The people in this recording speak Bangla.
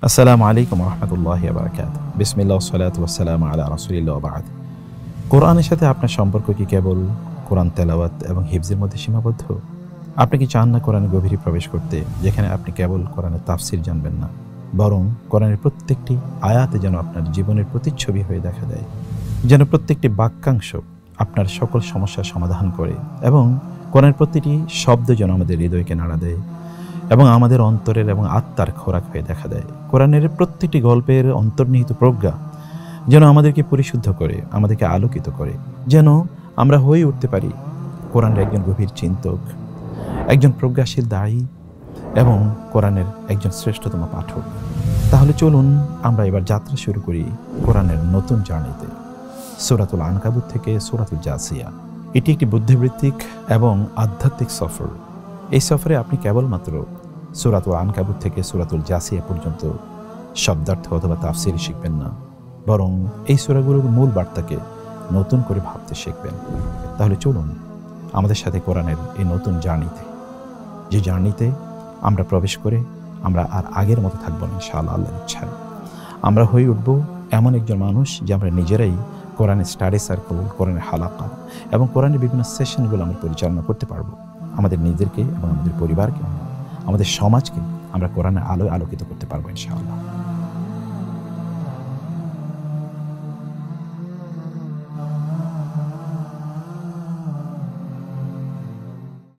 আসসালামু আলাইকুম রহমতুল্লাহি ওয়া বারাকাতুহু। বিসমিল্লাহ ওয়াসসালাতু ওয়াসসালামু আলা রাসূলিল্লাহ ওয়া বা'দ। কোরআনের সাথে আপনার সম্পর্ক কি কেবল কোরআন তেলাওয়াত এবং হিফজের মধ্যে সীমাবদ্ধ? আপনি কি চান না কোরআনের গভীরে প্রবেশ করতে, যেখানে আপনি কেবল কোরআনের তাফসীর জানবেন না, বরং কোরআনের প্রত্যেকটি আয়াতে যেন আপনার জীবনের প্রতিচ্ছবি হয়ে দেখা দেয়, যেন প্রত্যেকটি বাক্যাংশ আপনার সকল সমস্যার সমাধান করে, এবং কোরআনের প্রতিটি শব্দ যেন আমাদের হৃদয়কে নাড়া দেয় এবং আমাদের অন্তরের এবং আত্মার খোরাক হয়ে দেখা দেয়। কোরআনের প্রত্যেকটি গল্পের অন্তর্নিহিত প্রজ্ঞা যেন আমাদেরকে পরিশুদ্ধ করে, আমাদেরকে আলোকিত করে, যেন আমরা হয়ে উঠতে পারি কোরআনের একজন গভীর চিন্তক, একজন প্রজ্ঞাশীল দায়ী এবং কোরআনের একজন শ্রেষ্ঠতম পাঠক। তাহলে চলুন আমরা এবার যাত্রা শুরু করি কোরআনের নতুন জার্নিতে, সূরাতুল আনকাবুত থেকে সূরাতুল জাসিয়া। এটি একটি বুদ্ধিবৃত্তিক এবং আধ্যাত্মিক সফর। এই সফরে আপনি কেবলমাত্র সূরাতুল আনকাবুত থেকে সূরাতুল জাসিয়া পর্যন্ত শব্দার্থ অথবা তাফসীর শিখবেন না, বরং এই সূরাগুলোর মূল বার্তাকে নতুন করে ভাবতে শিখবেন। তাহলে চলুন আমাদের সাথে কোরআনের এই নতুন জার্নিতে, যে জার্নিতে আমরা প্রবেশ করে আমরা আর আগের মতো থাকবো না ইনশাআল্লাহ, আল্লাহর ইচ্ছায়। আমরা হয়ে উঠব এমন একজন মানুষ যে আমরা নিজেরাই কোরআনের স্টাডি সার্কেল, কোরআনের হালাকা এবং কোরআনের বিভিন্ন সেশনগুলো আমরা পরিচালনা করতে পারবো। আমাদের নিজেদেরকে এবং আমাদের পরিবারকে, আমাদের সমাজকে আমরা কোরআনের আলোয় আলোকিত করতে পারবো ইনশাআল্লাহ।